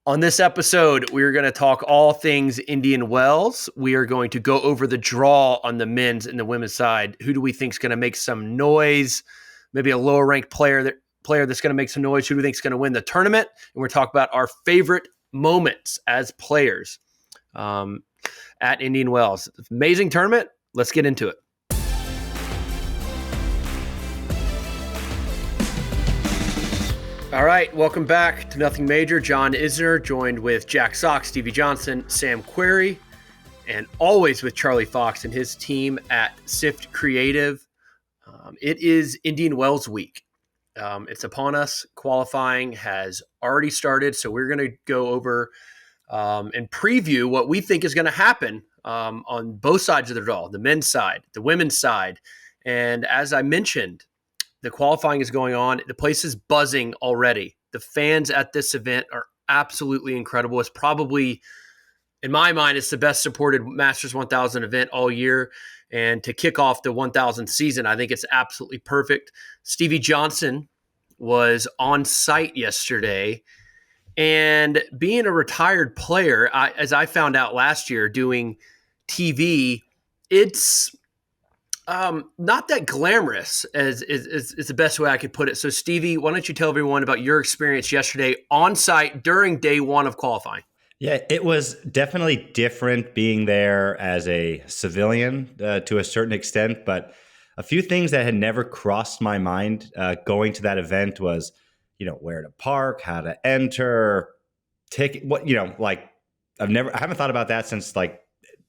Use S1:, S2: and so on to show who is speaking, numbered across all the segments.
S1: On this episode, we're going to talk all things Indian Wells. We are going to go over the draw on the men's and the women's side. Who do we think is going to make some noise? Maybe a lower ranked player that's going to make some noise. Who do we think is going to win the tournament? And we're talking about our favorite moments as players at Indian Wells. Amazing tournament. Let's get into it. All right, welcome back to Nothing Major. John Isner, joined with Jack Sock, Stevie Johnson, Sam Querrey, and always with Charlie Fox and his team at Sift Creative. It is Indian Wells week. It's upon us. Qualifying has already started, so we're going to go over and preview what we think is going to happen on both sides of the draw, the men's side, the women's side. And as I mentioned, the qualifying is going on. The place is buzzing already. The fans at this event are absolutely incredible. It's probably, in my mind, it's the best supported Masters 1000 event all year. And to kick off the 1000 season, I think it's absolutely perfect. Stevie Johnson was on site yesterday. And being a retired player, as I found out last year doing TV, it's not that glamorous as is the best way I could put it. So Stevie, why don't you tell everyone about your experience yesterday on site during day one of qualifying?
S2: Yeah, it was definitely different being there as a civilian to a certain extent, but a few things that had never crossed my mind going to that event was, where to park, how to enter, ticket, I haven't thought about that since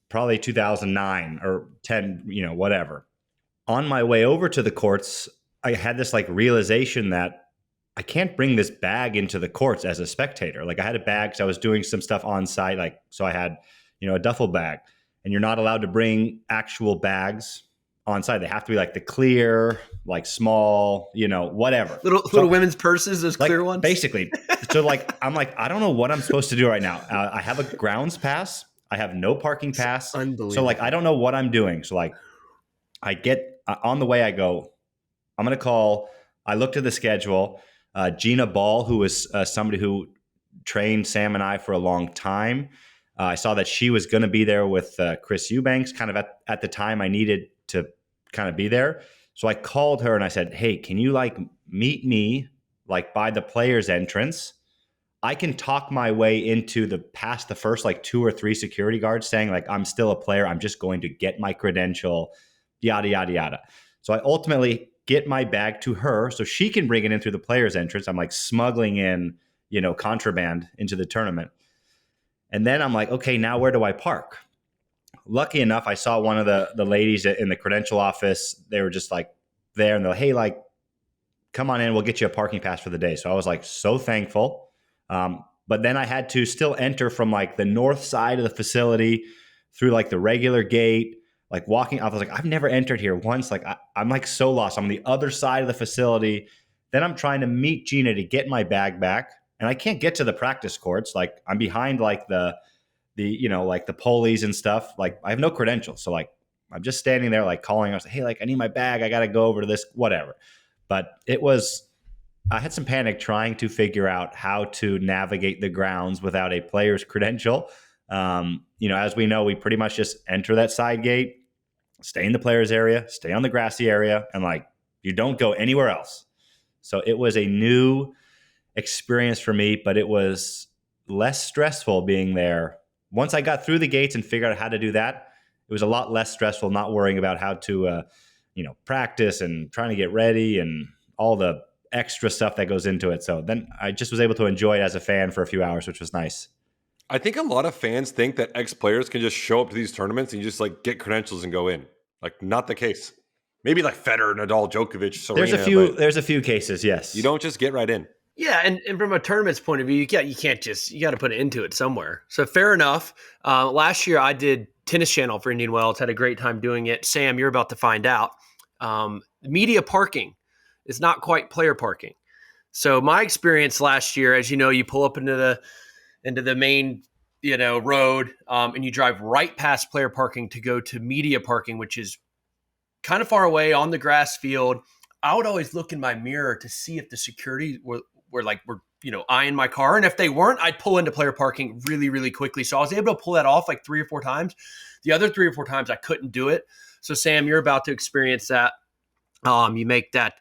S2: probably 2009 or 10, whatever. On my way over to the courts, I had this realization that I can't bring this bag into the courts as a spectator. I had a bag because I was doing some stuff on site. So I had, a duffel bag, and you're not allowed to bring actual bags on site. They have to be the clear, small, whatever.
S1: Little women's purses, those clear ones?
S2: Basically. So I'm I don't know what I'm supposed to do right now. I have a grounds pass. I have no parking pass.
S1: Unbelievable.
S2: So I don't know what I'm doing. So I get on the way, I go, I'm going to call. I looked at the schedule. Gina Ball, who was somebody who trained Sam and I for a long time. I saw that she was going to be there with Chris Eubanks kind of at the time I needed to kind of be there. So I called her and I said, hey, can you meet me by the players entrance? I can talk my way into past the first 2 or 3 security guards saying I'm still a player. I'm just going to get my credential, yada, yada, yada. So I ultimately get my bag to her so she can bring it in through the players entrance. I'm smuggling in, contraband into the tournament. And then I'm okay, now where do I park? Lucky enough, I saw one of the ladies in the credential office. They were just there and they're hey, come on in. We'll get you a parking pass for the day. So I was so thankful. But then I had to still enter from the north side of the facility through the regular gate, walking. I was I've never entered here once. I'm so lost. I'm on the other side of the facility. Then I'm trying to meet Gina to get my bag back. And I can't get to the practice courts. I'm behind the pulleys and stuff. I have no credentials. So I'm just standing there calling. I was hey, I need my bag. I got to go over to this, whatever. But I had some panic trying to figure out how to navigate the grounds without a player's credential. As we know, we pretty much just enter that side gate, stay in the players area, stay on the grassy area, and you don't go anywhere else. So it was a new experience for me, but it was less stressful being there. Once I got through the gates and figured out how to do that, it was a lot less stressful not worrying about how to, practice and trying to get ready and all the extra stuff that goes into it. So then I just was able to enjoy it as a fan for a few hours, which was nice.
S3: I think a lot of fans think that ex-players can just show up to these tournaments and just get credentials and go in. Not the case. Maybe Federer, Nadal, Djokovic, Serena.
S2: There's a few cases, yes.
S3: You don't just get right in.
S1: Yeah, and from a tournament's point of view, you got to put it into it somewhere. So fair enough. Last year I did Tennis Channel for Indian Wells, had a great time doing it. Sam, you're about to find out. Media parking is not quite player parking. So my experience last year, as you know, you pull up into the main road, and you drive right past player parking to go to media parking, which is kind of far away on the grass field. I would always look in my mirror to see if the security were eyeing my car. And if they weren't, I'd pull into player parking really, really quickly. So I was able to pull that off like 3 or 4 times. The other 3 or 4 times I couldn't do it. So Sam, you're about to experience that. You make that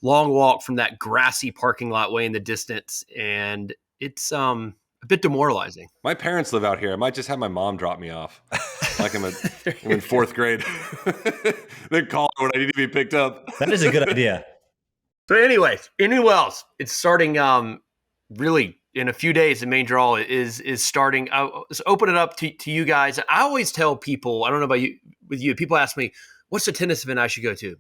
S1: long walk from that grassy parking lot way in the distance, and it's a bit demoralizing.
S3: My parents live out here. I might just have my mom drop me off. Like I'm in 4th grade. Then call when I need to be picked up.
S2: That is a good idea.
S1: So anyways, Indian Wells, it's starting really in a few days. The main draw is starting. I'll just open it up to you guys. I always tell people, I don't know about you, with you, people ask me, what's the tennis event I should go to?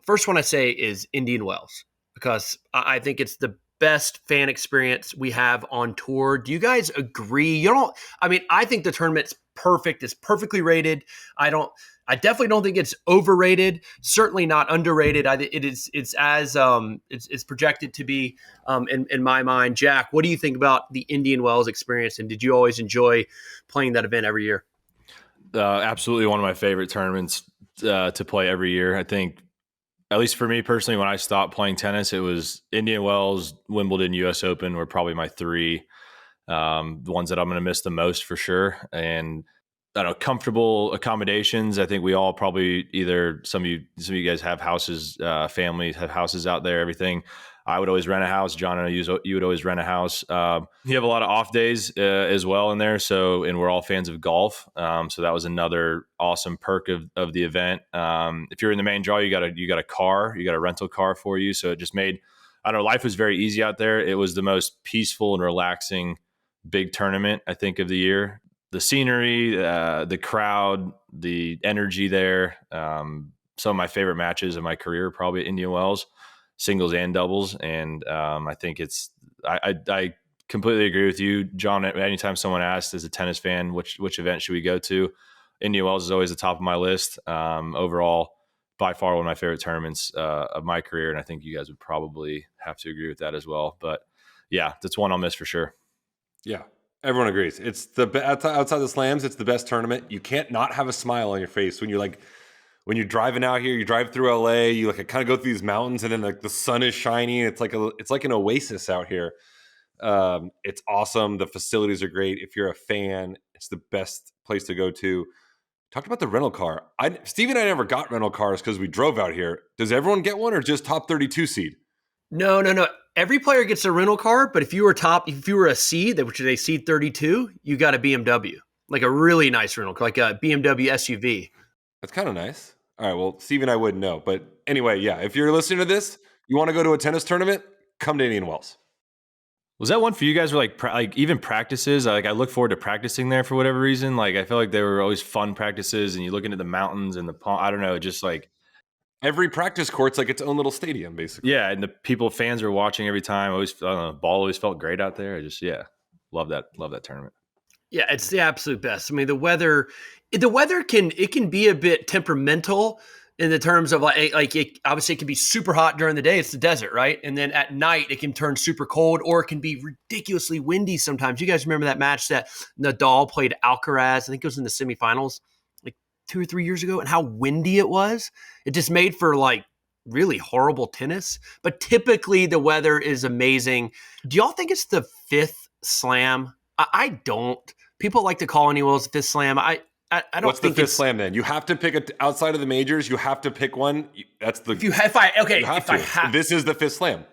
S1: First one I say is Indian Wells, because I think it's the best fan experience we have on tour. Do you guys agree? I think the tournament's perfect. It's perfectly rated. I definitely don't think it's overrated. Certainly not underrated. It's projected to be in my mind. Jack, what do you think about the Indian Wells experience? And did you always enjoy playing that event every year?
S4: Absolutely one of my favorite tournaments to play every year. I think, at least for me personally, when I stopped playing tennis, it was Indian Wells, Wimbledon, US Open were probably my 3, the ones that I'm going to miss the most for sure. And I don't know, comfortable accommodations. I think we all probably either some of you guys have houses, families have houses out there, everything. I would always rent a house. John, I know you would always rent a house. You have a lot of off days as well in there. And we're all fans of golf. So that was another awesome perk of the event. If you're in the main draw, you got a rental car for you. So it just made, life was very easy out there. It was the most peaceful and relaxing big tournament, I think, of the year. The scenery, the crowd, the energy there. Some of my favorite matches of my career, probably at Indian Wells, singles and doubles. And I think I completely agree with you, John. Anytime someone asks as a tennis fan, which event should we go to? Indian Wells is always the top of my list. Overall, by far one of my favorite tournaments of my career. And I think you guys would probably have to agree with that as well. But yeah, that's one I'll miss for sure.
S3: Yeah. Everyone agrees. It's outside the slams. It's the best tournament. You can't not have a smile on your face when you're driving out here. You drive through LA. You kind of go through these mountains, and then the sun is shining. It's like an oasis out here. It's awesome. The facilities are great. If you're a fan, it's the best place to go to. Talked about the rental car. Steve and I never got rental cars because we drove out here. Does everyone get one, or just top 32 seed?
S1: No. Every player gets a rental car, but if you were a seed, which they seed 32, you got a BMW, like a really nice rental car, like a BMW SUV.
S3: That's kind of nice. All right, well, Steve and I wouldn't know. But anyway, yeah, if you're listening to this, you want to go to a tennis tournament, come to Indian Wells.
S4: Was that one for you guys where like even practices? I look forward to practicing there for whatever reason. Like I feel like they were always fun practices, and you look into the mountains and I don't know, just like
S3: every practice court's like its own little stadium, basically.
S4: Yeah, and the fans are watching every time. Ball always felt great out there. Love that tournament.
S1: Yeah, it's the absolute best. I mean, the weather can be a bit temperamental in the terms of obviously it can be super hot during the day. It's the desert, right? And then at night it can turn super cold, or it can be ridiculously windy sometimes. You guys remember that match that Nadal played Alcaraz? I think it was in the semifinals like 2 or 3 years ago, and how windy it was. It just made for like really horrible tennis. But typically the weather is amazing. Do y'all think it's the 5th slam? I don't. People like to call Indian Wells the 5th slam. I don't.
S3: What's the 5th slam then? You have to pick outside of the majors. You have to pick one. That's the. This is the 5th slam.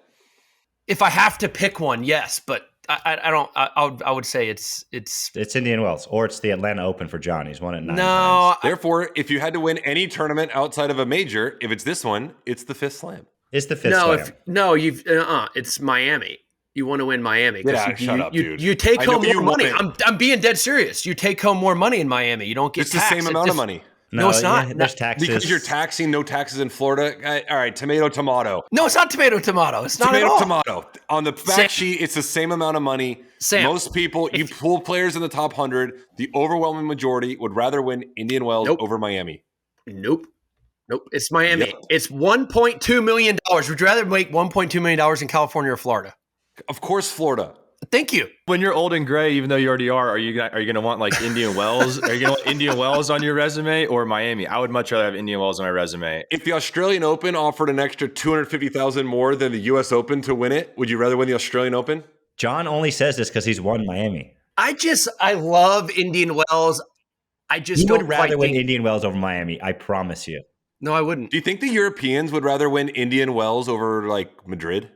S1: If I have to pick one, yes, but I don't. I would say it's
S2: Indian Wells, or it's the Atlanta Open for John. He's won it 9
S1: no,
S2: times.
S3: Therefore, if you had to win any tournament outside of a major, if it's this one, it's the 5th slam.
S2: It's the 5th slam.
S1: It's Miami. You want to win Miami.
S3: Yeah, shut up, dude.
S1: You take home more money. I'm being dead serious. You take home more money in Miami. You don't get
S3: taxed. It's the same amount of money.
S1: No, it's not.
S2: There's taxes.
S3: Because you're taxing, no taxes in Florida. All right, tomato.
S1: No, it's not tomato. It's not at all.
S3: Tomato. On the fact sheet, it's the same amount of money.
S1: Sam,
S3: most people, you pull players in the top 100, the overwhelming majority would rather win Indian Wells over Miami.
S1: Nope. It's Miami. Yep. It's $1.2 million. Would you rather make $1.2 million in California or Florida?
S3: Of course, Florida.
S1: Thank you.
S4: When you're old and gray, even though you already are you going to want like Indian Wells? Are you going to want Indian Wells on your resume or Miami? I would much rather have Indian Wells on my resume.
S3: If the Australian Open offered an extra $250,000 more than the US Open to win it, would you rather win the Australian Open?
S2: John only says this because he's won Miami.
S1: I love Indian Wells. I just
S2: He
S1: don't
S2: would rather
S1: quite
S2: win
S1: think.
S2: Indian Wells over Miami. I promise you.
S1: No, I wouldn't.
S3: Do you think the Europeans would rather win Indian Wells over like Madrid?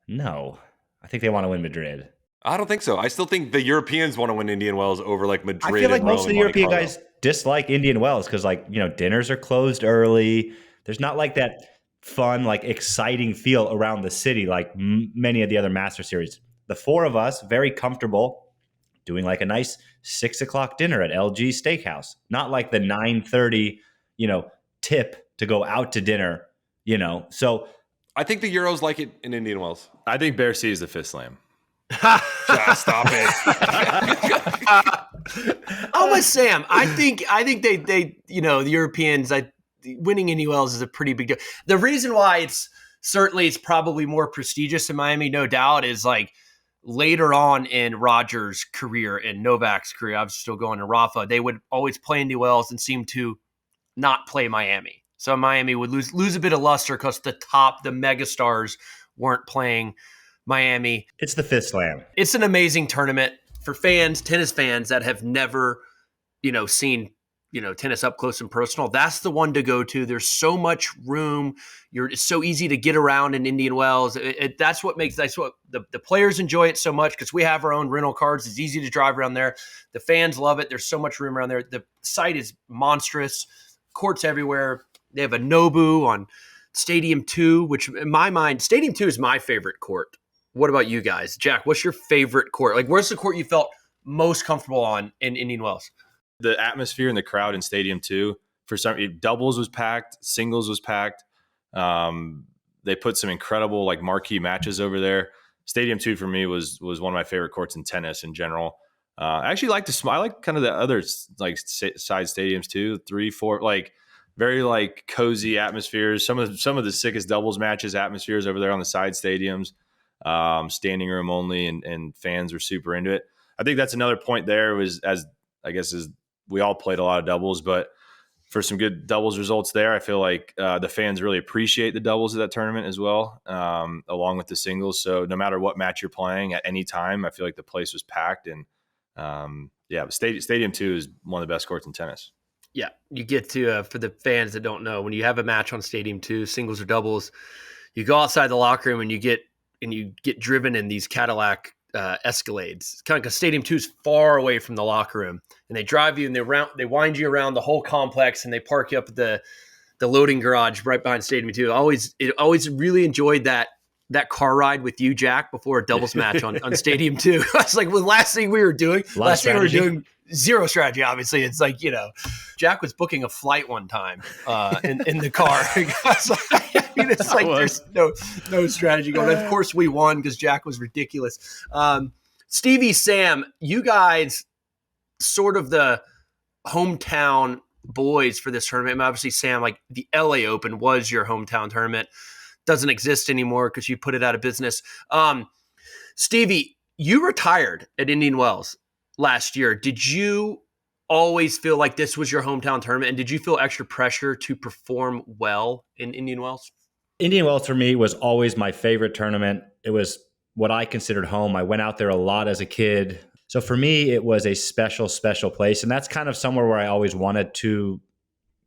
S2: No, I think they want to win Madrid.
S3: I don't think so. I still think the Europeans want to win Indian Wells over like Madrid.
S2: I feel like
S3: and
S2: most
S3: Rome
S2: of
S3: and
S2: the
S3: Monte
S2: European
S3: Carlo.
S2: guys dislike Indian Wells because, like, you know, dinners are closed early. There's not like that fun, like exciting feel around the city like many of the other Master Series. The four of us, very comfortable doing like a nice 6 o'clock dinner at LG Steakhouse, not like the 9:30, you know, tip to go out to dinner, you know. So
S3: I think the Euros like it in Indian Wells.
S4: I think Bear C is the fifth slam.
S3: Stop it.
S1: I'm with Sam. I think they you know, the Europeans, winning Indian Wells is a pretty big deal. The reason why it's probably more prestigious in Miami, no doubt, is like later on in Rogers' career and Novak's career, I was still going to Rafa, they would always play Indian Wells and seem to not play Miami. So Miami would lose a bit of luster because the megastars weren't playing Miami.
S2: it's the fifth slam.
S1: It's an amazing tournament for fans, tennis fans that have never, seen, tennis up close and personal. That's the one to go to. There's so much room. It's so easy to get around in Indian Wells. That's what the players enjoy it so much because we have our own rental cars. It's easy to drive around there. The fans love it. There's so much room around there. The site is monstrous. Courts everywhere. They have a Nobu on Stadium 2, which in my mind, Stadium 2 is my favorite court. What about you guys? Jack, what's your favorite court? Like, where's the court you felt most comfortable on in Indian Wells?
S4: The atmosphere and the crowd in Stadium 2, for some, doubles was packed, singles was packed. They put some incredible like marquee matches over there. Stadium 2 for me was one of my favorite courts in tennis in general. I actually like I like kind of the other like side stadiums too, 3, 4, like very like cozy atmospheres. Some of the sickest doubles matches atmospheres over there on the side stadiums. Standing room only, and fans were super into it. I think that's another point there was as we all played a lot of doubles, but for some good doubles results there, I feel like the fans really appreciate the doubles of that tournament as well, along with the singles. So no matter what match you're playing at any time, I feel like the place was packed. And Stadium 2 is one of the best courts in tennis.
S1: Yeah, you get to, for the fans that don't know, when you have a match on Stadium 2, singles or doubles, you go outside the locker room and you get driven in these Cadillac Escalades. It's kind of because Stadium 2 is far away from the locker room, and they drive you and they wind you around the whole complex, and they park you up at the loading garage right behind Stadium 2. I always really enjoyed that car ride with you, Jack, before a doubles match on Stadium 2. I was like, the last thing we were doing, zero strategy, obviously. It's like, Jack was booking a flight one time in the car. It's like there's no strategy going on. Of course, we won because Jack was ridiculous. Stevie, Sam, you guys sort of the hometown boys for this tournament. And obviously, Sam, like the LA Open was your hometown tournament. Doesn't exist anymore because you put it out of business. Stevie, you retired at Indian Wells last year. Did you always feel like this was your hometown tournament? And did you feel extra pressure to perform well in Indian Wells?
S2: Indian Wells for me was always my favorite tournament. It was what I considered home. I went out there a lot as a kid. So for me, it was a special, special place. And that's kind of somewhere where I always wanted to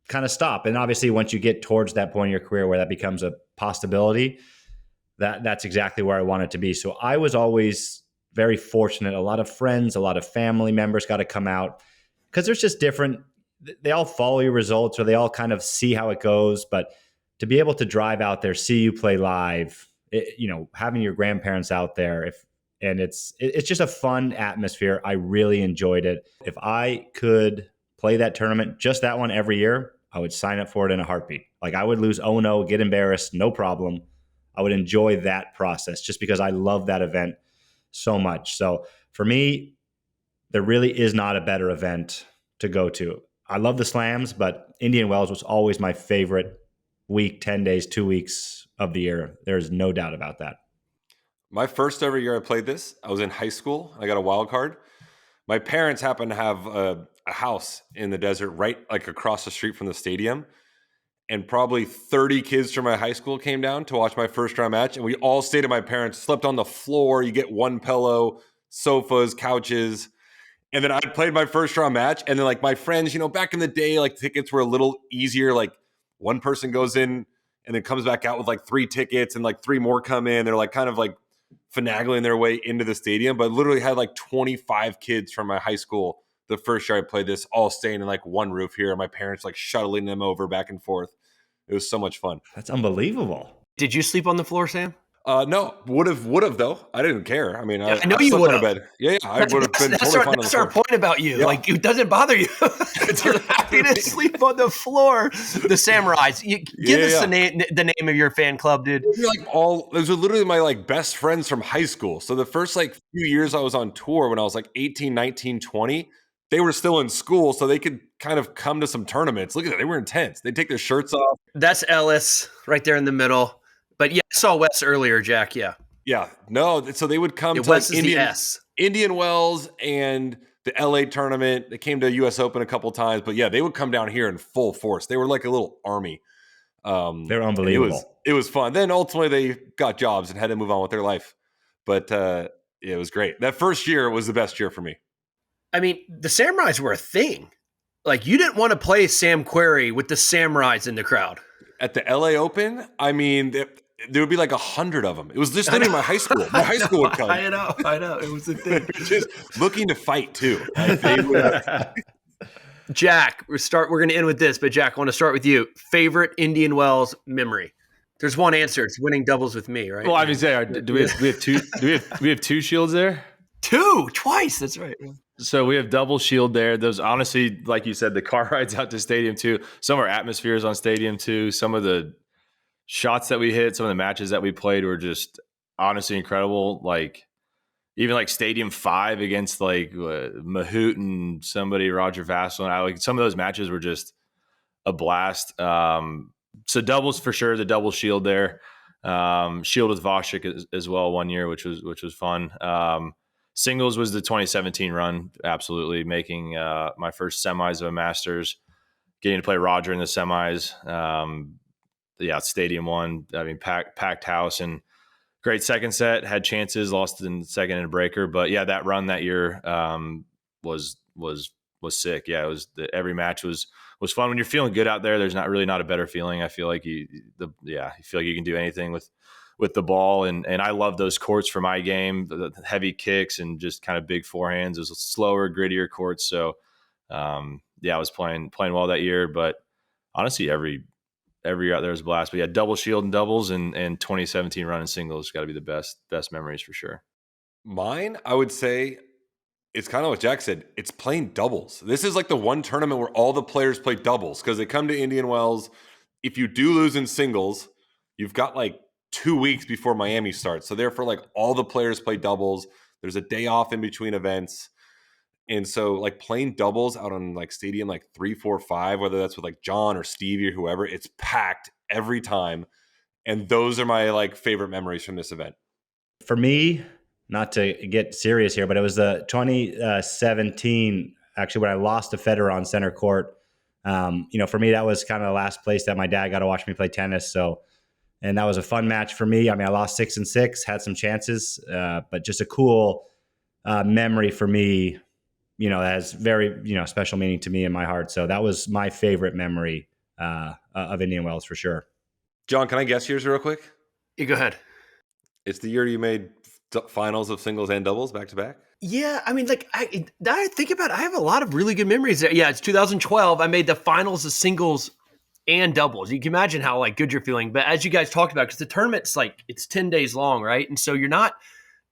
S2: kind of stop. And obviously, once you get towards that point in your career where that becomes a possibility, that's exactly where I wanted to be. So I was always very fortunate. A lot of friends, a lot of family members got to come out because there's just different, they all follow your results or they all kind of see how it goes. But to be able to drive out there, see you play live, having your grandparents out there, it's just a fun atmosphere. I really enjoyed it. If I could play that tournament, just that one every year, I would sign up for it in a heartbeat. Like I would lose 0-0, get embarrassed, no problem. I would enjoy that process just because I love that event so much. So for me, there really is not a better event to go to. I love the slams, but Indian Wells was always my favorite week, 10 days, 2 weeks of the year. There's no doubt about that.
S3: My first ever year I played this, I was in high school. I got a wild card. My parents happened to have a house in the desert right like across the street from the stadium. and probably 30 kids from my high school came down to watch my first round match. And we all stayed at my parents, slept on the floor. You get one pillow, sofas, couches. And then I played my first round match. And then like my friends, back in the day, like tickets were a little easier. Like one person goes in and then comes back out with like 3 tickets and like 3 more come in. They're like kind of like finagling their way into the stadium, but literally had like 25 kids from my high school the first year I played this, all staying in like one roof here. And my parents like shuttling them over back and forth. It was so much fun.
S2: That's unbelievable.
S1: Did you sleep on the floor, Sam?
S3: No, would have though. I didn't care. I mean,
S1: I know you would have.
S3: Bed. Yeah, I would have been totally fine.
S1: That's our point about you. Yeah. Like, it doesn't bother you. You're happy to sleep on the floor. The Samurais. Give us the name of your fan club, dude.
S3: Those are literally my like best friends from high school. So the first like few years I was on tour when I was like 18, 19, 20, they were still in school, so they could kind of come to some tournaments. Look at that. They were intense. They'd take their shirts off.
S1: That's Ellis right there in the middle. But yeah, I saw Wes earlier, Jack. Yeah.
S3: Yeah. No, so they would come to
S1: Wes
S3: like Indian Wells and the LA tournament. They came to US Open a couple times, but yeah, they would come down here in full force. They were like a little army.
S2: They're unbelievable.
S3: It was fun. Then ultimately they got jobs and had to move on with their life. But it was great. That first year was the best year for me.
S1: I mean, the Samurais were a thing. Like, you didn't want to play Sam Querrey with the Samurais in the crowd.
S3: At the LA Open, I mean, there would be like 100 of them. It was just literally my high school. My high school would come.
S1: I know. It was a thing.
S3: Just looking to fight too.
S1: Jack, we're going to end with this, but Jack, I want to start with you. Favorite Indian Wells memory? There's one answer. It's winning doubles with me, right?
S4: Well, I mean, do we have two? Do we have 2 shields there?
S1: 2 twice. That's right.
S4: So we have double shield there. Those, honestly, like you said, the car rides out to Stadium 2. Some of our atmospheres on Stadium 2. Some of the shots that we hit, some of the matches that we played were just honestly incredible. Like even like Stadium 5 against like Mahout and somebody, Roger Vassell, and I, like some of those matches were just a blast. So doubles for sure, the double shield there. Shield with Voshik as well one year, which was fun. Singles was the 2017 run, absolutely making my first semis of a Masters, getting to play Roger in the semis. Stadium 1. I mean, packed house and great second set. Had chances, lost in the second in a breaker, but yeah, that run that year was sick. Yeah, it was every match was fun. When you're feeling good out there, there's not a better feeling. I feel like you feel like you can do anything with the ball, and I love those courts for my game, the heavy kicks and just kind of big forehands. It was slower, grittier courts. So I was playing well that year, but honestly, every year out there was a blast. But yeah, double shield and doubles and 2017 run in singles got to be the best memories for sure.
S3: Mine, I would say, it's kind of what Jack said. It's playing doubles. This is like the one tournament where all the players play doubles because they come to Indian Wells. If you do lose in singles, you've got like 2 weeks before Miami starts. So therefore, like all the players play doubles. There's a day off in between events. And so like playing doubles out on like Stadium like 3, 4, 5, whether that's with like John or Stevie or whoever, it's packed every time. And those are my like favorite memories from this event.
S2: For me, not to get serious here, but it was the 2017, actually, when I lost to Federer on center court. For me, that was kind of the last place that my dad got to watch me play tennis. And that was a fun match for me. I mean, I lost 6-6, had some chances, but just a cool memory for me, has very, special meaning to me in my heart. So that was my favorite memory of Indian Wells for sure.
S3: John, can I guess yours real quick?
S1: Yeah, go ahead.
S3: It's the year you made finals of singles and doubles back to back?
S1: Yeah, I mean, like, I think about it, I have a lot of really good memories there. Yeah, it's 2012. I made the finals of singles and doubles. You can imagine how like good you're feeling. But as you guys talked about, because the tournament's like it's 10 days long, right? And so you're not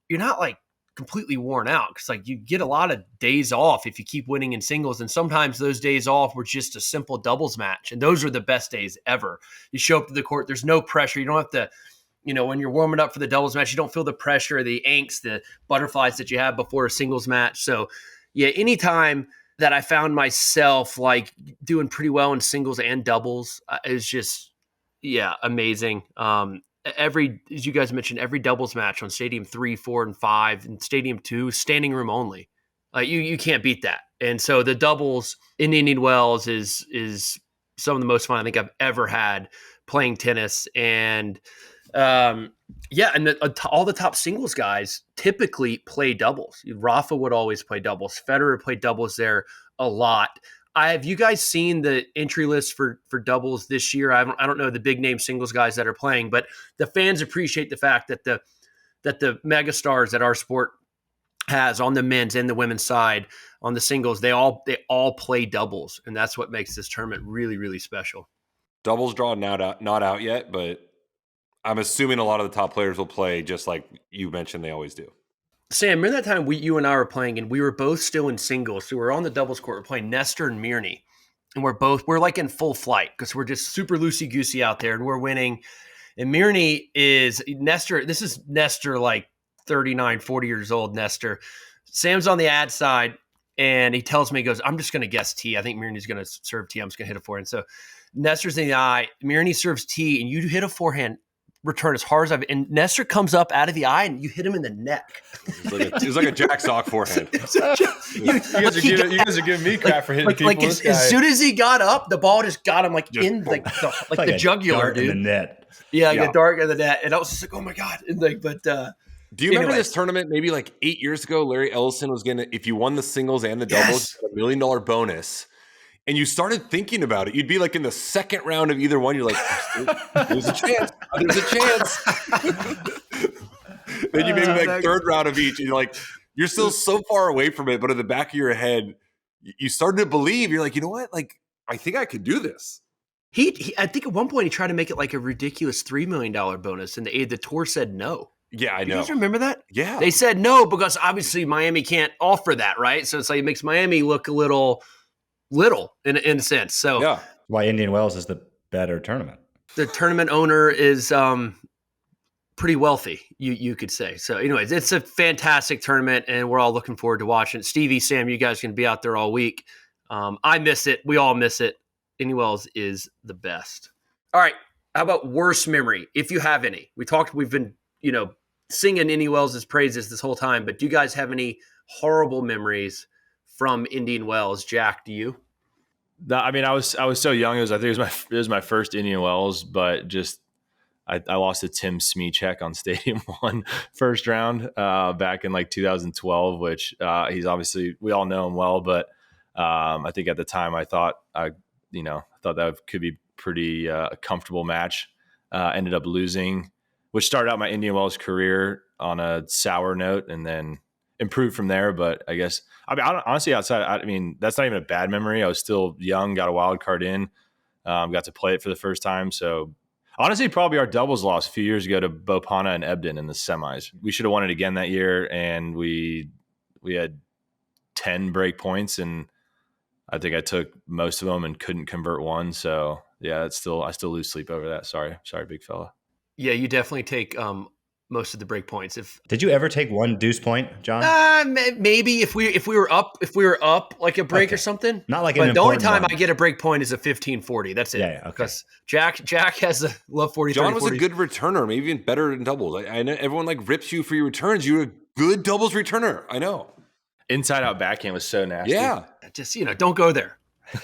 S1: like completely worn out because like you get a lot of days off if you keep winning in singles. And sometimes those days off were just a simple doubles match, and those are the best days ever. You show up to the court, there's no pressure. You don't have to. When you're warming up for the doubles match, you don't feel the pressure, the angst, the butterflies that you have before a singles match. So, yeah, anytime that I found myself like doing pretty well in singles and doubles is just, amazing. As you guys mentioned, every doubles match on Stadium 3, 4, and 5 and Stadium 2, standing room only. You can't beat that. And so the doubles in Indian Wells is some of the most fun I think I've ever had playing tennis. And all the top singles guys typically play doubles. Rafa would always play doubles. Federer played doubles there a lot. Have you guys seen the entry list for doubles this year? I don't know the big name singles guys that are playing, but the fans appreciate the fact that the megastars that our sport has on the men's and the women's side on the singles, they all play doubles, and that's what makes this tournament really, really special.
S3: Doubles draw not out yet, but I'm assuming a lot of the top players will play just like you mentioned they always do.
S1: Sam, remember that time you and I were playing and we were both still in singles. So we're on the doubles court. We're playing Nestor and Mirny. And we're like in full flight because we're just super loosey-goosey out there and we're winning. And Mirny is Nestor. This is Nestor, like 39, 40 years old, Nestor. Sam's on the ad side and he tells me, he goes, I'm just going to guess T. I think Mirny's going to serve T. I'm just going to hit a forehand. So Nestor's in the eye. Mirny serves T and you hit a forehand return as hard as and Nestor comes up out of the eye and you hit him in the neck.
S3: It was like a Jack Sock forehand.
S4: you guys are giving me crap for hitting people.
S1: As soon as he got up, the ball just got him in the jugular, dude.
S2: In the net.
S1: Yeah, the dark in the net. And I was just like, oh my God. And
S3: do you remember this tournament maybe like 8 years ago? Larry Ellison was if you won the singles and the doubles, $1 million bonus. And you started thinking about it. You'd be like in the second round of either one. You're like, there's a chance. There's a chance. Then you maybe like third round of each. And you're like, you're still so far away from it. But in the back of your head, you started to believe. You're like, you know what? Like, I think I could do this.
S1: I think at one point he tried to make it like a ridiculous $3 million bonus. And the tour said no.
S3: Yeah, I know.
S1: You guys remember that?
S3: Yeah.
S1: They said no because obviously Miami can't offer that, right? So it's like it makes Miami look a little in a sense. So
S2: yeah, why Indian Wells is the better tournament.
S1: The tournament owner is pretty wealthy, you could say. So anyways, it's a fantastic tournament and we're all looking forward to watching it. Stevie, Sam, you guys can be out there all week. I miss it. We all miss it. Indian Wells is the best. All right. How about worst memory? If you have any, we've been, singing Indian Wells' praises this whole time, but do you guys have any horrible memories from Indian Wells? Jack, do you?
S4: I mean, I was so young. I think it was my first Indian Wells, but just I lost to Tim Smichek on Stadium 1 first round back in like 2012, which he's obviously, we all know him well, but I think at the time I thought that could be pretty a comfortable match. Ended up losing, which started out my Indian Wells career on a sour note and then improved from there. But honestly, outside, that's not even a bad memory. I was still young, got a wild card in, got to play it for the first time. So honestly, probably our doubles loss a few years ago to Bopana and Ebden in the semis. We should have won it again that year. And we had 10 break points and I think I took most of them and couldn't convert one. So yeah, I still lose sleep over that. Sorry, big fella.
S1: Yeah, you definitely take most of the break points.
S2: Did you ever take one deuce point, John?
S1: Maybe if we were up like a break or something.
S2: Not like
S1: but the only time I get a break point is a 15-40. That's it.
S2: Yeah, okay.
S1: Because Jack has a love 40.
S3: John
S1: 30,
S3: was
S1: 40.
S3: a good returner, maybe even better in doubles. I know everyone rips you for your returns. You're a good doubles returner. I know.
S4: Inside out backhand was so nasty.
S3: Yeah.
S1: Just don't go there.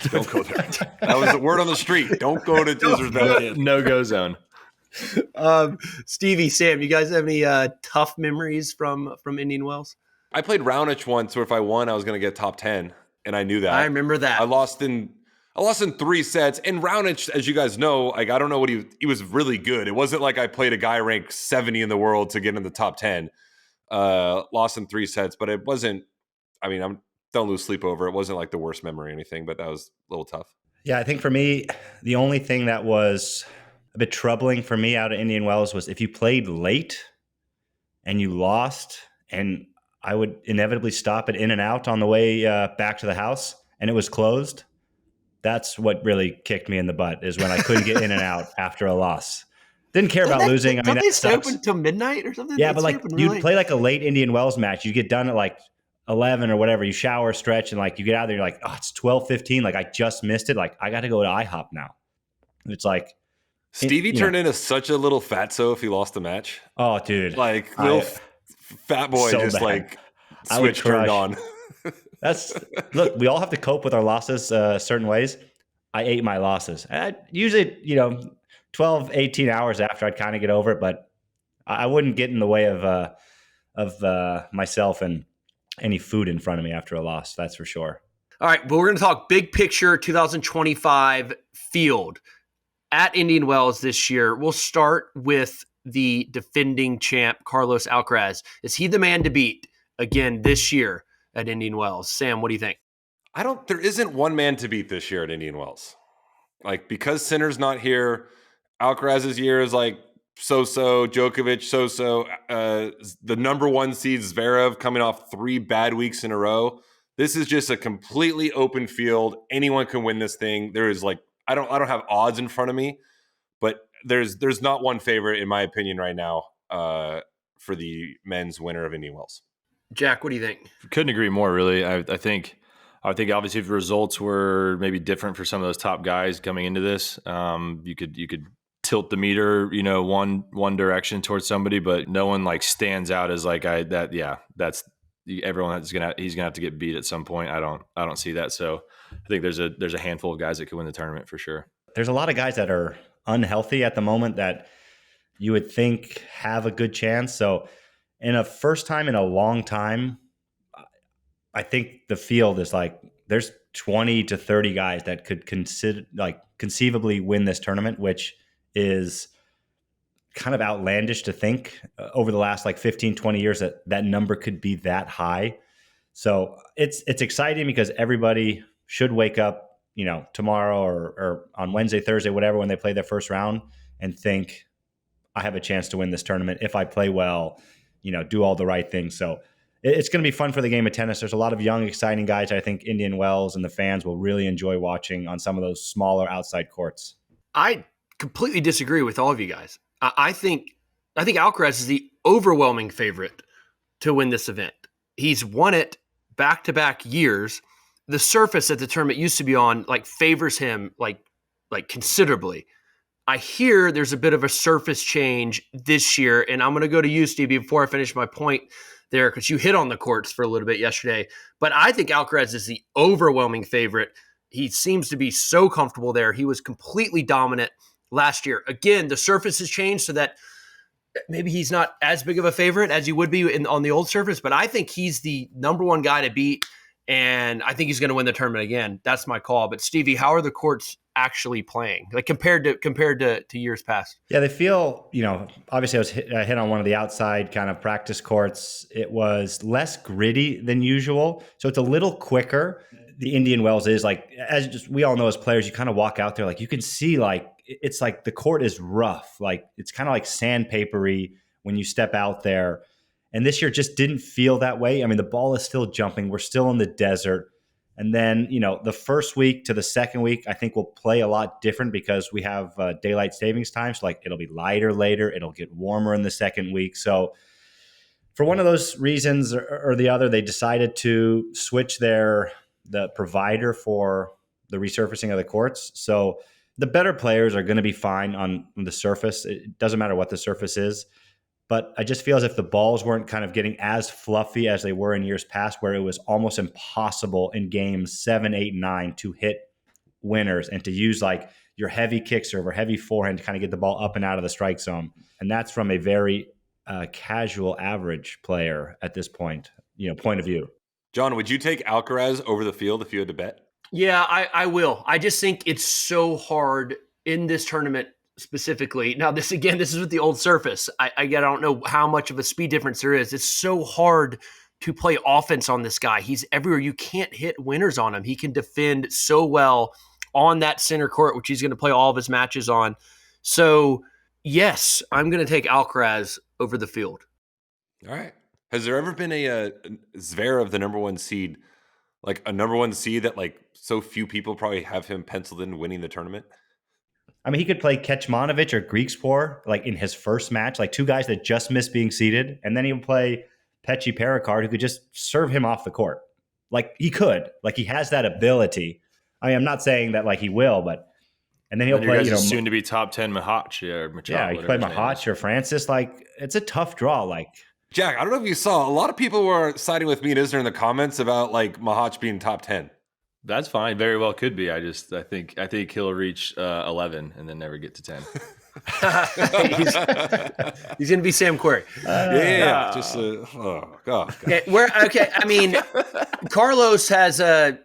S3: Don't go there. That was the word on the street. Don't go to Izzer's backhand.
S4: No go zone.
S1: Stevie, Sam, you guys have any tough memories from Indian Wells?
S3: I played Raonic once where if I won, I was going to get top 10, and I knew that.
S1: I remember that.
S3: I lost in 3 sets. And Raonic, as you guys know, I don't know what he was really good. It wasn't like I played a guy ranked 70 in the world to get in the top 10. Lost in 3 sets, but it wasn't. Don't lose sleep over. It wasn't like the worst memory or anything, but that was a little tough.
S2: Yeah, I think for me, the only thing that was a bit troubling for me out of Indian Wells was if you played late and you lost, and I would inevitably stop at In and Out on the way back to the house, and it was closed. That's what really kicked me in the butt, is when I couldn't get In and Out after a loss. Didn't care about losing.
S1: Don't they stay open until midnight or something?
S2: Yeah, but you'd play like a late Indian Wells match. You get done at like 11 or whatever. You shower, stretch, and you get out there. You're like, oh, it's 12:15. Like I just missed it. Like I got to go to IHOP now. It's like
S3: Stevie turned into such a little fatso if he lost the match.
S2: Oh, dude,
S3: little fat boy so just bad. Switch turned on.
S2: Look, we all have to cope with our losses certain ways. I ate my losses. Usually, 12, 18 hours after I'd kind of get over it, but I wouldn't get in the way of myself and any food in front of me after a loss. That's for sure.
S1: All right, but we're going to talk big picture 2025 field at Indian Wells this year. We'll start with the defending champ, Carlos Alcaraz. Is he the man to beat again this year at Indian Wells? Sam, what do you think?
S3: There isn't one man to beat this year at Indian Wells. Like, because Sinner's not here, Alcaraz's year is like so-so, Djokovic so-so, the number one seed Zverev coming off 3 bad weeks in a row. This is just a completely open field. Anyone can win this thing. There is like, I don't have odds in front of me, but there's not one favorite in my opinion right now for the men's winner of Indian Wells.
S1: Jack, what do you think?
S4: Couldn't agree more, really. I think obviously if the results were maybe different for some of those top guys coming into this, you could tilt the meter, one direction towards somebody, but no one like stands out as like that's everyone he's gonna have to get beat at some point. I don't see that. So I think there's a handful of guys that could win the tournament for sure.
S2: There's a lot of guys that are unhealthy at the moment that you would think have a good chance. So in a first time in a long time, I think the field is like there's 20 to 30 guys that could conceivably win this tournament, which is kind of outlandish to think over the last like 15, 20 years that number could be that high. So it's exciting because everybody should wake up, tomorrow or on Wednesday, Thursday, whatever, when they play their first round and think, I have a chance to win this tournament if I play well, do all the right things. So it's going to be fun for the game of tennis. There's a lot of young, exciting guys I think Indian Wells and the fans will really enjoy watching on some of those smaller outside courts.
S1: I completely disagree with all of you guys. I think Alcaraz is the overwhelming favorite to win this event. He's won it back-to-back years. The surface that the tournament used to be on favors him like considerably. I hear there's a bit of a surface change this year, and I'm going to go to you, Stevie, before I finish my point there, because you hit on the courts for a little bit yesterday. But I think Alcaraz is the overwhelming favorite. He seems to be so comfortable there. He was completely dominant last year. Again, the surface has changed so that maybe he's not as big of a favorite as he would be on the old surface, but I think he's the number one guy to beat, and I think he's going to win the tournament again. That's my call. But Stevie, how are the courts actually playing, compared to years past?
S2: Yeah, they feel, obviously I hit on one of the outside kind of practice courts. It was less gritty than usual, so it's a little quicker. The Indian Wells is we all know as players, you kind of walk out there, you can see it's like the court is rough. It's kind of like sandpapery when you step out there. And this year just didn't feel that way. I mean, the ball is still jumping. We're still in the desert. And then, the first week to the second week, I think we'll play a lot different because we have daylight savings time. So it'll be lighter later. It'll get warmer in the second week. So for one of those reasons or the other, they decided to switch the provider for the resurfacing of the courts. So the better players are going to be fine on the surface. It doesn't matter what the surface is. But I just feel as if the balls weren't kind of getting as fluffy as they were in years past, where it was almost impossible in games 7, 8, 9 to hit winners and to use your heavy kick serve or heavy forehand to kind of get the ball up and out of the strike zone. And that's from a very casual average player at this point of view.
S3: John, would you take Alcaraz over the field if you had to bet?
S1: Yeah, I will. I just think it's so hard in this tournament specifically. Now, this is with the old surface. I don't know how much of a speed difference there is. It's so hard to play offense on this guy. He's everywhere. You can't hit winners on him. He can defend so well on that center court, which he's going to play all of his matches on. So, yes, I'm going to take Alcaraz over the field.
S3: All right. Has there ever been a Zverev, the number one seed, a number one seed that so few people probably have him penciled in winning the tournament?
S2: I mean, he could play Kecmanovic or Griekspoor in his first match, two guys that just missed being seeded. And then he would play Pechi Pericard, who could just serve him off the court. He could. He has that ability. I mean, I'm not saying that he will, but and then he'll play,
S4: soon to be top 10 Mahoch or Machado.
S2: Yeah, he could play Mahoch or Francis. It's a tough draw.
S3: Jack, I don't know if you saw, a lot of people were siding with me and Isner in the comments about Mahoch being top 10.
S4: That's fine. Very well could be. I think he'll reach 11 and then never get to 10.
S1: he's going to be Sam Querrey.
S3: Yeah. Just oh god.
S1: Okay, I mean, Carlos has a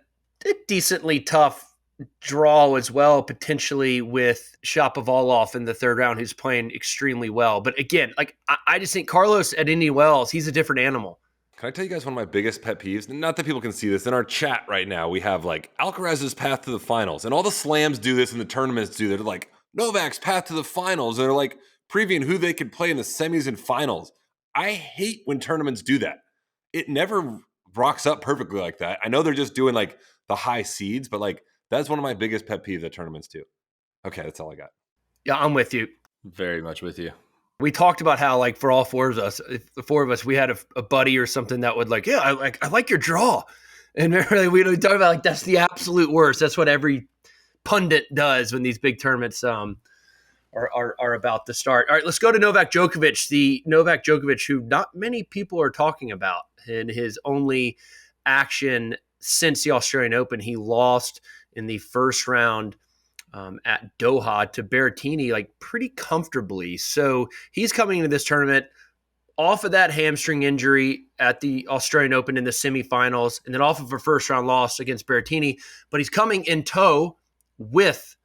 S1: decently tough draw as well, potentially with Shapovalov in the third round, who's playing extremely well. But again, like I just think Carlos at Indian Wells, he's a different animal.
S3: Can I tell you guys one of my biggest pet peeves? Not that people can see this. In our chat right now, we have like Alcaraz's path to the finals. And all the slams do this and the tournaments do that. They're like, Novak's path to the finals. And they're like previewing who they could play in the semis and finals. I hate when tournaments do that. It never rocks up perfectly like that. I know they're just doing like the high seeds, but like that's one of my biggest pet peeves that tournaments do. Okay, that's all I got.
S1: Yeah, I'm with you.
S4: Very much with you.
S1: We talked about how, like, for all four of us, the four of us, we had a buddy or something that would like, yeah, I like your draw. And really, we talk about like that's the absolute worst. That's what every pundit does when these big tournaments are about to start. All right, let's go to Novak Djokovic, the Novak Djokovic who not many people are talking about in his only action since the Australian Open. He lost in the first round at Doha to Berrettini, like pretty comfortably. So he's coming into this tournament off of that hamstring injury at the Australian Open in the semifinals, and then off of a first round loss against Berrettini. But he's coming in tow with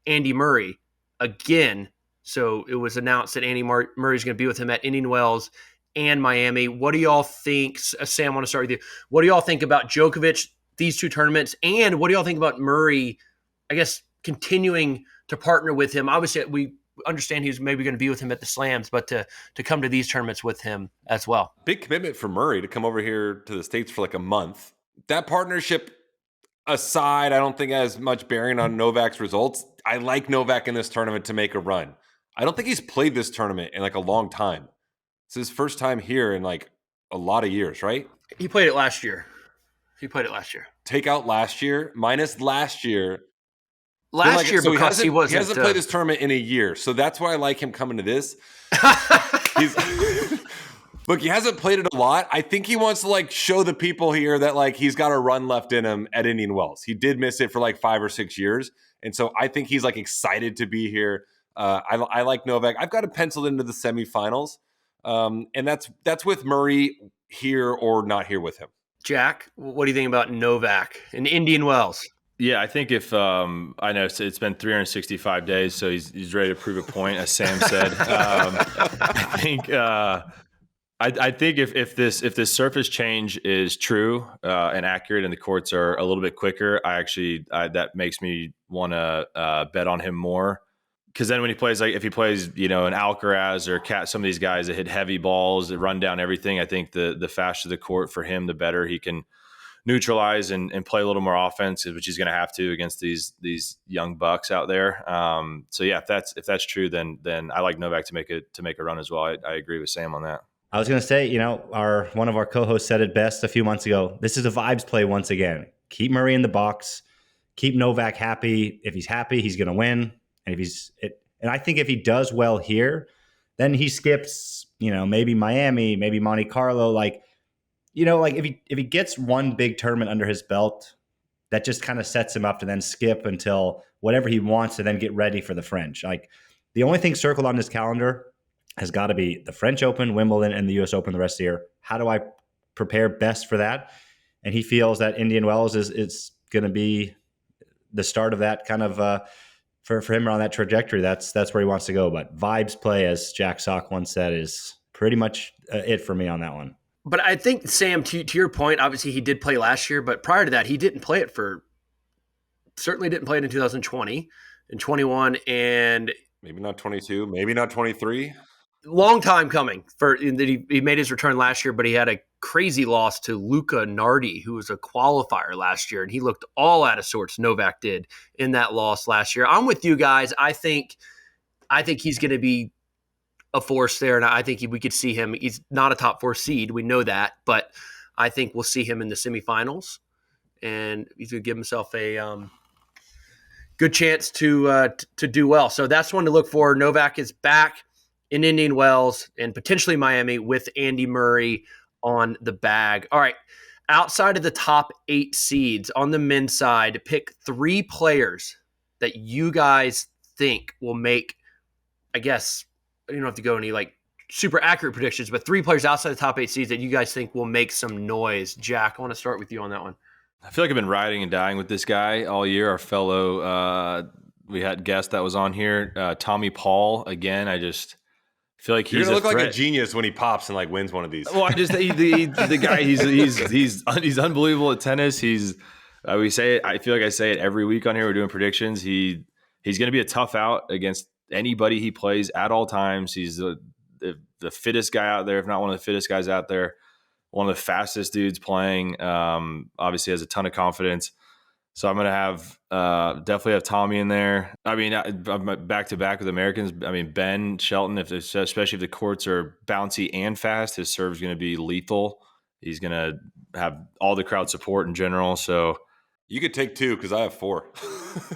S1: Andy Murray again. So it was announced that Andy Murray's going to be with him at Indian Wells and Miami. What do y'all think? Sam, I want to start with you. What do y'all think about Djokovic, these two tournaments, and what do y'all think about Murray, I guess, continuing to partner with him? Obviously, we understand he's maybe going to be with him at the slams, but to come to these tournaments with him as well.
S3: Big commitment for Murray to come over here to the States for like a month. That partnership aside, I don't think has much bearing on Novak's results. I like Novak in this tournament to make a run. I don't think he's played this tournament in like a long time. It's his first time here in like a lot of years, right?
S1: He played it last year.
S3: Take out last year, minus last year.
S1: Last year,
S3: so
S1: because he
S3: hasn't played this tournament in a year. So that's why I like him coming to this. Look, he hasn't played it a lot. I think he wants to like show the people here that like he's got a run left in him at Indian Wells. He did miss it for like 5 or 6 years. And so I think he's like excited to be here. I like Novak. I've got it penciled into the semifinals. And that's with Murray here or not here with him.
S1: Jack, what do you think about Novak in Indian Wells?
S4: Yeah, I think if I know it's been 365 days, so he's ready to prove a point, as Sam said. I think if this surface change is true and accurate, and the courts are a little bit quicker, that makes me want to bet on him more. Because then when he plays, like if he plays, an Alcaraz or some of these guys that hit heavy balls that run down everything, I think the faster the court for him, the better he can neutralize and play a little more offense, which he's going to have to against these young bucks out there. So yeah, if that's true, then I like Novak to make a run as well. I agree with Sam on that.
S2: I was going to say, one of our co-hosts said it best a few months ago. This is a vibes play once again. Keep Murray in the box. Keep Novak happy. If he's happy, he's going to win. And I think if he does well here, then he skips, maybe Miami, maybe Monte Carlo. If he gets one big tournament under his belt, that just kind of sets him up to then skip until whatever he wants to then get ready for the French. Like the only thing circled on his calendar has got to be the French Open, Wimbledon, and the U.S. Open the rest of the year. How do I prepare best for that? And he feels that Indian Wells is going to be the start of that kind of for him on that trajectory. That's where he wants to go. But vibes play, as Jack Sock once said, is pretty much it for me on that one.
S1: But I think, Sam, to your point, obviously he did play last year, but prior to that, he certainly didn't play it in 2020 and 21, and
S3: maybe not 22, maybe not 23.
S1: Long time coming. He made his return last year, but he had a crazy loss to Luca Nardi, who was a qualifier last year, and he looked all out of sorts. Novak did in that loss last year. I'm with you guys. I think he's going to be a force there, and I think we could see him. He's not a top 4 seed, we know that, but I think we'll see him in the semifinals, and he's going to give himself a good chance to do well. So that's one to look for. Novak is back in Indian Wells and potentially Miami with Andy Murray on the bag. All right, outside of the top 8 seeds on the men's side, pick 3 players that you guys think will make, I guess, you don't have to go any like super accurate predictions, but 3 players outside the top 8 seeds that you guys think will make some noise. Jack, I want to start with you on that one.
S4: I feel like I've been riding and dying with this guy all year. Our fellow, we had guest that was on here, Tommy Paul. Again, I just feel like
S3: You're
S4: he's
S3: gonna look
S4: threat.
S3: like a genius when he pops and like wins one of these.
S4: Well, I just the guy. He's unbelievable at tennis. We say it. I feel like I say it every week on here. We're doing predictions. He's going to be a tough out against anybody he plays at all times. He's the fittest guy out there, if not one of the fittest guys out there. One of the fastest dudes playing. Obviously has a ton of confidence. So I'm going to have definitely have Tommy in there. I mean, I'm back to back with Americans. I mean, Ben Shelton, especially if the courts are bouncy and fast, his serve is going to be lethal. He's going to have all the crowd support in general. So
S3: you could take 2 because I have 4.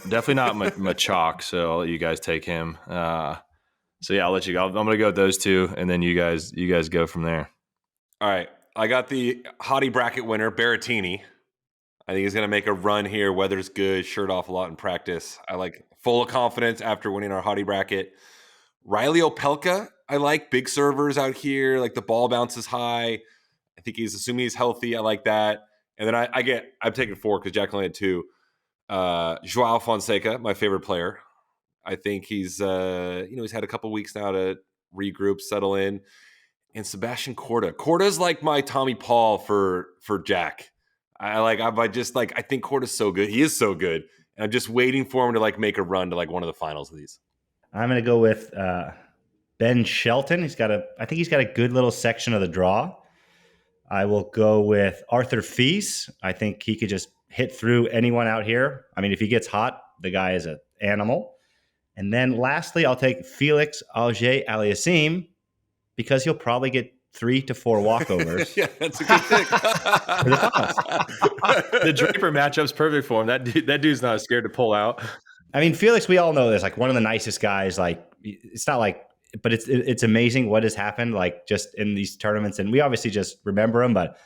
S4: definitely not Machak. So I'll let you guys take him. So yeah, I'll let you go. I'm going to go with those 2, and then you guys go from there.
S3: All right, I got the Hottie Bracket winner, Berrettini. I think he's going to make a run here. Weather's good, shirt off a lot in practice. I like full of confidence after winning our Hottie Bracket. Riley Opelka, I like big servers out here. Like the ball bounces high. I think he's assuming he's healthy. I like that. And then I'm taking 4 because Jack only had 2. Joao Fonseca, my favorite player. I think he's he's had a couple weeks now to regroup, settle in. And Sebastian Korda. Korda's like my Tommy Paul for Jack. I think Korda's so good. He is so good. And I'm just waiting for him to like make a run to like one of the finals of these.
S2: I'm going to go with Ben Shelton. I think he's got a good little section of the draw. I will go with Arthur Fees. I think he could just hit through anyone out here. I mean, if he gets hot, the guy is an animal. And then lastly, I'll take Felix Auger-Aliassime because he'll probably get 3 to 4 walkovers.
S3: Yeah, that's a good pick.
S4: The Draper matchup's perfect for him. That dude's not scared to pull out.
S2: I mean, Felix, we all know this, like one of the nicest guys. Like, it's not like, but it's amazing what has happened, like just in these tournaments. And we obviously just remember him, but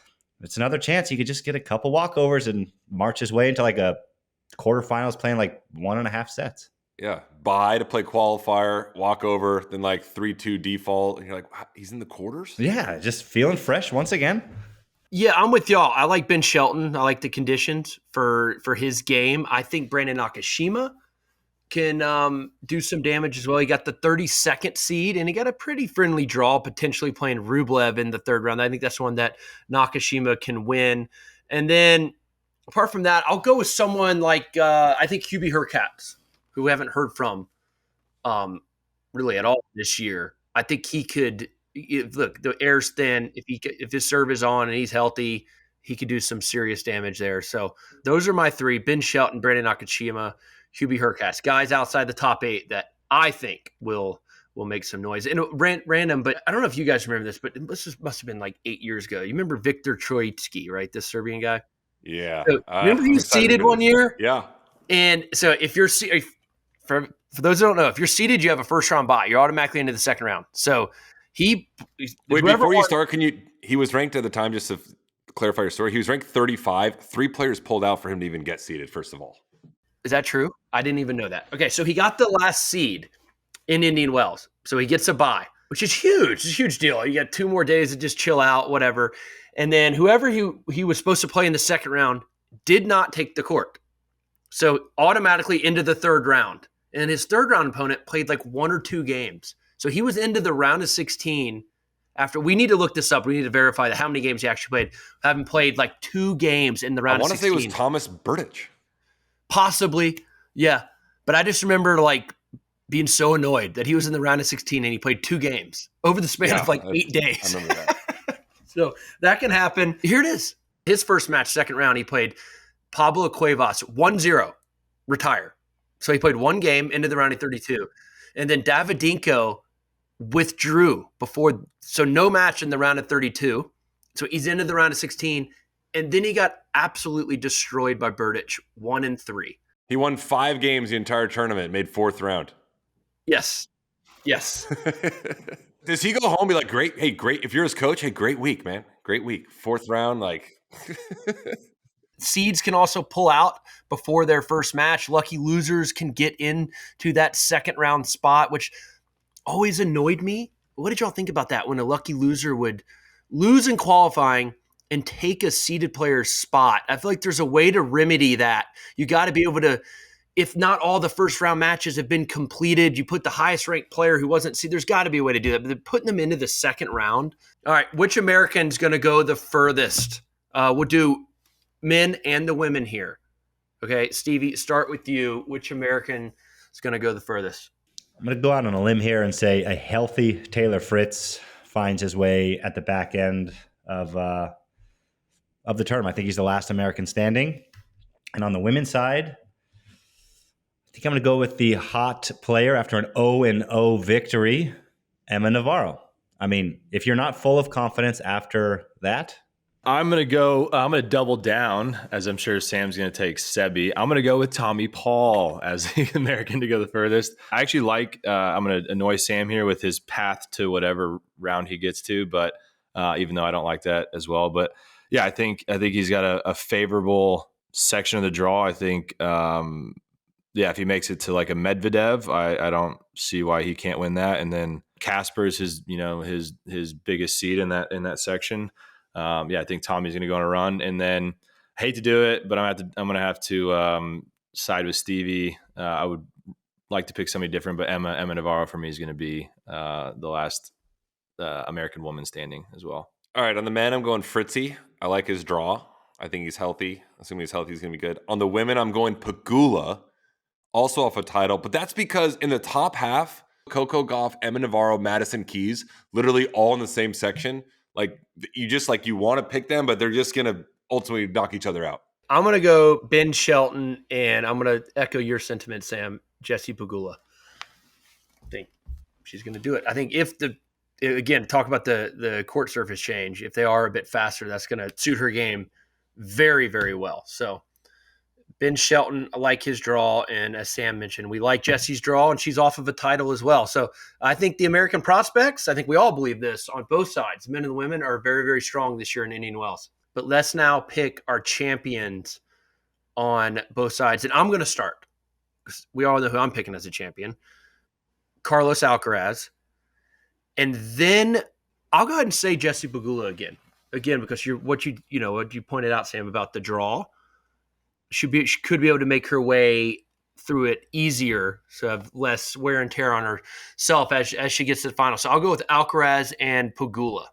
S2: it's another chance he could just get a couple walkovers and march his way into like a quarterfinals playing like 1.5 sets.
S3: Yeah, bye to play qualifier, walk over, then like 3-2 default, and you're like, wow, he's in the quarters?
S2: Yeah, just feeling fresh once again.
S1: Yeah, I'm with y'all. I like Ben Shelton. I like the conditions for his game. I think Brandon Nakashima can do some damage as well. He got the 32nd seed, and he got a pretty friendly draw, potentially playing Rublev in the 3rd round. I think that's one that Nakashima can win. And then apart from that, I'll go with someone like I think Hubie Hurkacz, who we haven't heard from really at all this year. I think he could look, the air's thin. If his serve is on and he's healthy, he could do some serious damage there. So those are my 3: Ben Shelton, Brandon Nakashima, Hubie Hurkacz, guys outside the top 8 that I think will make some noise. And random, but I don't know if you guys remember this, but this must have been like 8 years ago. You remember Viktor Troicki, right? This Serbian guy.
S3: Yeah.
S1: So, remember he was seeded one year?
S3: Yeah.
S1: And so if you're for those who don't know, if you're seeded, you have a first round bye. You're automatically into the second round. So wait,
S3: before you start, he was ranked at the time, just to clarify your story, he was ranked 35. 3 players pulled out for him to even get seeded, first of all.
S1: Is that true? I didn't even know that. Okay, so he got the last seed in Indian Wells. So he gets a bye, which is huge. It's a huge deal. You got 2 more days to just chill out, whatever. And then whoever he was supposed to play in the second round did not take the court. So automatically into the 3rd round. And his 3rd round opponent played like 1 or 2 games. So he was into the round of 16 after. We need to look this up. We need to verify how many games he actually played. Having played like 2 games in the round of 16.
S3: I want to say it was Thomas Berdych.
S1: Possibly, yeah. But I just remember like being so annoyed that he was in the round of 16 and he played 2 games over the span of like 8 days.
S3: I remember that.
S1: So that can happen. Here it is. His first match, second round, he played Pablo Cuevas, 1-0, retire. So he played 1 game into the round of 32. And then Davidinko withdrew before, so no match in the round of 32. So he's into the round of 16. And then he got absolutely destroyed by Berdych, 1-3.
S3: He won 5 games the entire tournament, made 4th round.
S1: Yes.
S3: Does he go home and be like, great, if you're his coach, hey, great week, man. Great week. 4th round, like
S1: Seeds can also pull out before their first match. Lucky losers can get into that second round spot, which always annoyed me. What did y'all think about that when a lucky loser would lose in qualifying and take a seeded player's spot? I feel like there's a way to remedy that. You got to be able to, if not all the first round matches have been completed, you put the highest ranked player who wasn't seeded. There's got to be a way to do that. But putting them into the second round. All right, which American's going to go the furthest? We'll do men and the women here. Okay, Stevie, start with you. Which American is going to go the furthest?
S2: I'm going to go out on a limb here and say a healthy Taylor Fritz finds his way at the back end of the tournament. I think he's the last American standing. And on the women's side, I think I'm going to go with the hot player after an 0-0 victory, Emma Navarro. I mean, if you're not full of confidence after that,
S4: I'm going to double down, as I'm sure Sam's going to take Sebi. I'm going to go with Tommy Paul as the American to go the furthest. I actually like, I'm going to annoy Sam here with his path to whatever round he gets to, but even though I don't like that as well. But yeah, I think he's got a favorable section of the draw. I think, if he makes it to like a Medvedev, I don't see why he can't win that. And then Casper's his biggest seed in that section. I think Tommy's going to go on a run, and then I hate to do it, but I'm going to have to side with Stevie. I would like to pick somebody different, but Emma Navarro for me is going to be the last American woman standing as well.
S3: All right, on the men, I'm going Fritzy. I like his draw. I think he's healthy. Assuming he's healthy, he's going to be good. On the women, I'm going Pegula, also off a title, but that's because in the top half, Coco Gauff, Emma Navarro, Madison Keys, literally all in the same section. Like you want to pick them, but they're just going to ultimately knock each other out.
S1: I'm going to go Ben Shelton, and I'm going to echo your sentiment, Sam, Jessie Pegula. I think she's going to do it. I think talk about the court surface change. If they are a bit faster, that's going to suit her game very, very well. So Ben Shelton, I like his draw, and as Sam mentioned, we like Jessie's draw, and she's off of a title as well. So I think the American prospects, I think we all believe this on both sides, men and women, are very, very strong this year in Indian Wells. But let's now pick our champions on both sides, and I'm going to start. We all know who I'm picking as a champion, Carlos Alcaraz, and then I'll go ahead and say Jessie Pegula again, because what you pointed out, Sam, about the draw. She could be able to make her way through it easier, so have less wear and tear on herself as she gets to the final. So I'll go with Alcaraz and Pegula.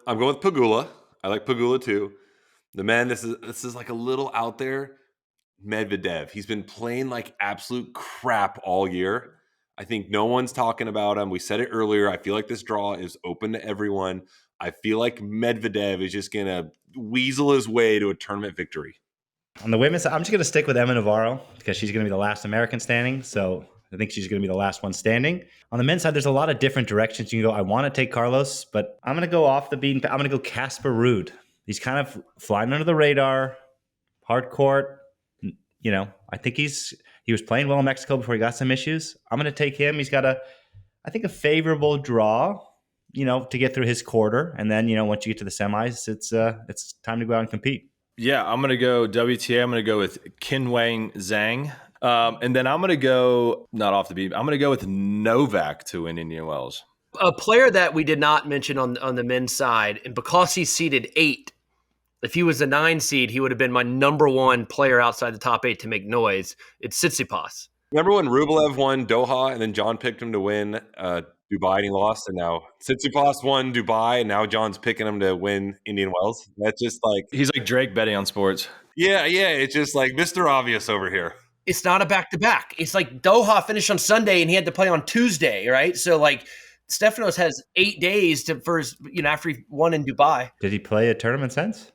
S3: I'm going with Pegula. I like Pegula too. The man, this is like a little out there. Medvedev. He's been playing like absolute crap all year. I think no one's talking about him. We said it earlier. I feel like this draw is open to everyone. I feel like Medvedev is just going to weasel his way to a tournament victory.
S2: On the women's side, I'm just going to stick with Emma Navarro because she's going to be the last American standing. So I think she's going to be the last one standing. On the men's side, there's a lot of different directions you can go. I want to take Carlos, but I'm going to go off the beaten path. I'm going to go Casper Ruud. He's kind of flying under the radar, hard court. I think he was playing well in Mexico before he got some issues. I'm going to take him. He's got I think a favorable draw, to get through his quarter. And then, once you get to the semis, it's time to go out and compete.
S4: Yeah, I'm going to go WTA. I'm going to go with Qinwen Zhang. And then I'm going to go, not off the beat, I'm going to go with Novak to win Indian Wells.
S1: A player that we did not mention on the men's side, and because he's seeded 8, if he was a 9 seed, he would have been my number one player outside the top 8 to make noise. It's Tsitsipas.
S3: Remember when Rublev won Doha and then John picked him to win Dubai and he lost, and now Tsitsipas won Dubai and now John's picking him to win Indian Wells? That's just like...
S4: He's like Drake betting on sports.
S3: Yeah, it's just like Mr. Obvious over here.
S1: It's not a back-to-back. It's like Doha finished on Sunday and he had to play on Tuesday, right? So like Stefanos has 8 days for his, after he won in Dubai.
S2: Did he play a tournament since?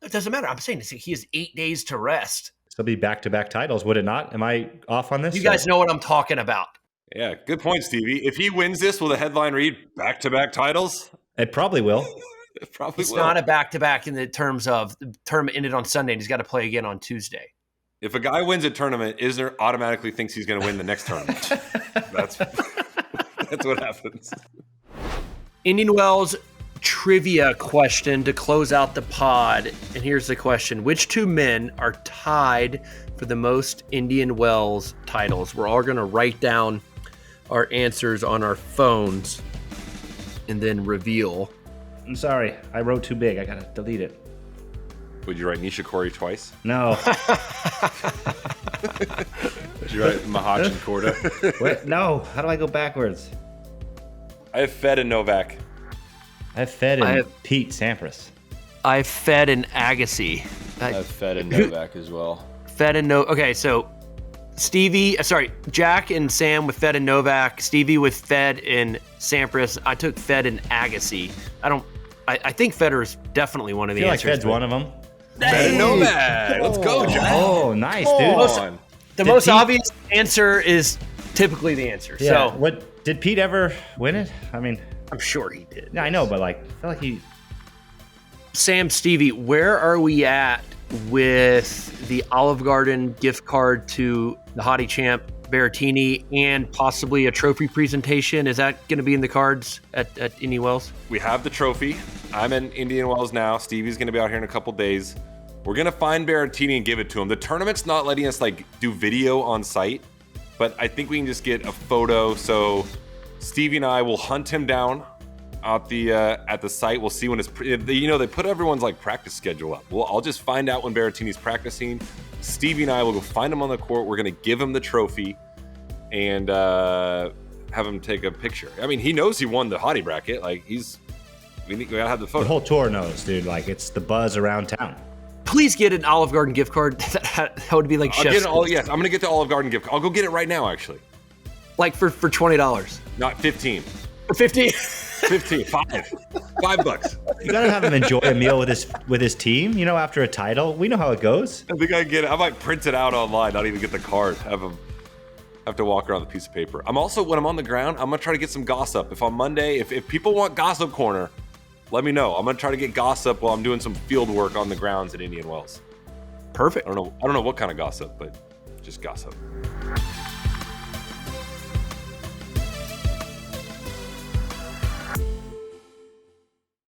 S1: It doesn't matter. I'm saying he has 8 days to rest.
S2: So it'll be back-to-back titles, would it not? Am I off on this?
S1: You guys know what I'm talking about.
S3: Yeah, good point, Stevie. If he wins this, will the headline read back-to-back titles?
S2: It probably will.
S1: It's not a back-to-back in the terms of the tournament ended on Sunday and he's got to play again on Tuesday.
S3: If a guy wins a tournament, Isner automatically thinks he's going to win the next tournament. That's what happens.
S1: Indian Wells trivia question to close out the pod. And here's the question. Which two men are tied for the most Indian Wells titles? We're all going to write down our answers on our phones and then reveal.
S2: I'm sorry. I wrote too big. I got to delete it.
S3: Would you write Nishikori twice?
S2: No.
S4: Did you write Mahachin Korda?
S2: What? No. How do I go backwards?
S3: I have Fed and Novak.
S2: I have Fed and Pete Sampras.
S1: I Fed and Agassi.
S4: I have Fed and Novak as well.
S1: Fed and Okay, so Jack and Sam with Fed and Novak. Stevie with Fed and Sampras. I took Fed and Agassi. I think Federer's definitely one of the
S2: I feel
S1: answers.
S2: like Fed's one of them.
S3: Fed and Novak. Let's go, Jack.
S2: Oh, nice, dude.
S1: The most obvious answer is typically the answer.
S2: Yeah.
S1: So
S2: What did Pete ever win it? I mean,
S1: I'm sure he did.
S2: yeah, I know, but like, I feel like he.
S1: Sam, Stevie, where are we at with the Olive Garden gift card to the Hottie champ Berrettini and possibly a trophy presentation? Is that going to be in the cards at Indian Wells?
S3: We have the trophy. I'm in Indian Wells now. Stevie's going to be out here in a couple days. We're going to find Berrettini and give it to him. The tournament's not letting us do video on site, but I think we can just get a photo. So Stevie and I will hunt him down at the site. We'll see when they put everyone's practice schedule up. I'll just find out when Berrettini's practicing. Stevie and I will go find him on the court. We're going to give him the trophy and have him take a picture. I mean, he knows he won the Hottie Bracket. We gotta have the photo.
S2: The whole tour knows, dude. It's the buzz around town.
S1: Please get an Olive Garden gift card. That would be like chef's kiss.
S3: Yes, I'm gonna get the Olive Garden gift. I'll go get it right now, actually.
S1: For $20.
S3: Not 15.
S1: For 15.
S3: 15. $5.
S2: You gotta have him enjoy a meal with his team. After a title, we know how it goes.
S3: I think I get it. I might print it out online. Not even get the card. Have to walk around with a piece of paper. I'm also, when I'm on the ground, I'm gonna try to get some gossip. If on Monday, if people want gossip corner, let me know. I'm gonna try to get gossip while I'm doing some field work on the grounds at Indian Wells.
S1: Perfect.
S3: I don't know what kind of gossip, but just gossip.